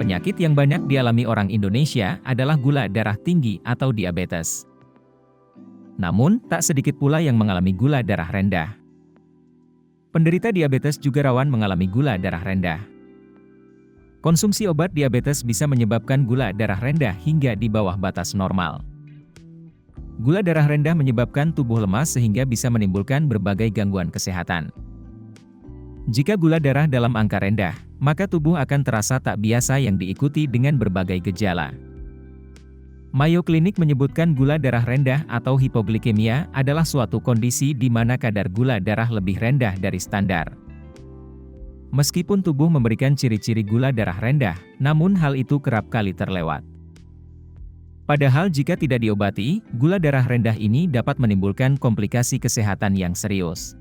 Penyakit yang banyak dialami orang Indonesia adalah gula darah tinggi atau diabetes. Namun, tak sedikit pula yang mengalami gula darah rendah. Penderita diabetes juga rawan mengalami gula darah rendah. Konsumsi obat diabetes bisa menyebabkan gula darah rendah hingga di bawah batas normal. Gula darah rendah menyebabkan tubuh lemas sehingga bisa menimbulkan berbagai gangguan kesehatan. Jika gula darah dalam angka rendah, maka tubuh akan terasa tak biasa yang diikuti dengan berbagai gejala. Mayo Clinic menyebutkan gula darah rendah atau hipoglikemia adalah suatu kondisi di mana kadar gula darah lebih rendah dari standar. Meskipun tubuh memberikan ciri-ciri gula darah rendah, namun hal itu kerap kali terlewat. Padahal jika tidak diobati, gula darah rendah ini dapat menimbulkan komplikasi kesehatan yang serius.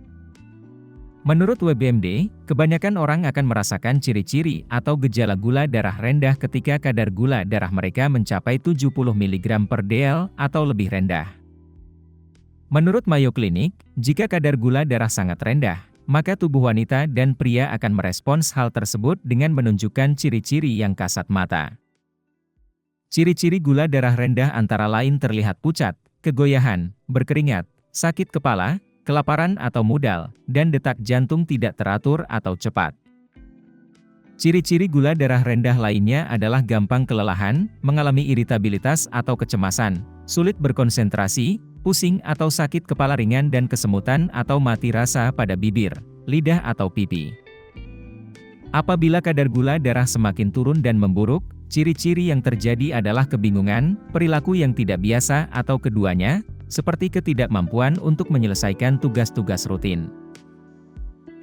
Menurut WBMD, kebanyakan orang akan merasakan ciri-ciri atau gejala gula darah rendah ketika kadar gula darah mereka mencapai 70 mg per dl atau lebih rendah. Menurut Mayo Clinic, jika kadar gula darah sangat rendah, maka tubuh wanita dan pria akan merespons hal tersebut dengan menunjukkan ciri-ciri yang kasat mata. Ciri-ciri gula darah rendah antara lain terlihat pucat, kegoyahan, berkeringat, sakit kepala, kelaparan atau mudal, dan detak jantung tidak teratur atau cepat. Ciri-ciri gula darah rendah lainnya adalah gampang kelelahan, mengalami iritabilitas atau kecemasan, sulit berkonsentrasi, pusing atau sakit kepala ringan dan kesemutan atau mati rasa pada bibir, lidah atau pipi. Apabila kadar gula darah semakin turun dan memburuk, ciri-ciri yang terjadi adalah kebingungan, perilaku yang tidak biasa atau keduanya, seperti ketidakmampuan untuk menyelesaikan tugas-tugas rutin.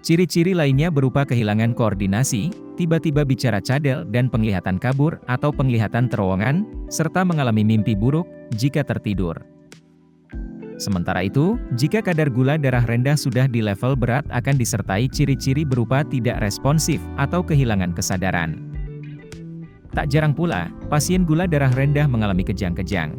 Ciri-ciri lainnya berupa kehilangan koordinasi, tiba-tiba bicara cadel dan penglihatan kabur atau penglihatan terowongan, serta mengalami mimpi buruk jika tertidur. Sementara itu, jika kadar gula darah rendah sudah di level berat akan disertai ciri-ciri berupa tidak responsif atau kehilangan kesadaran. Tak jarang pula, pasien gula darah rendah mengalami kejang-kejang.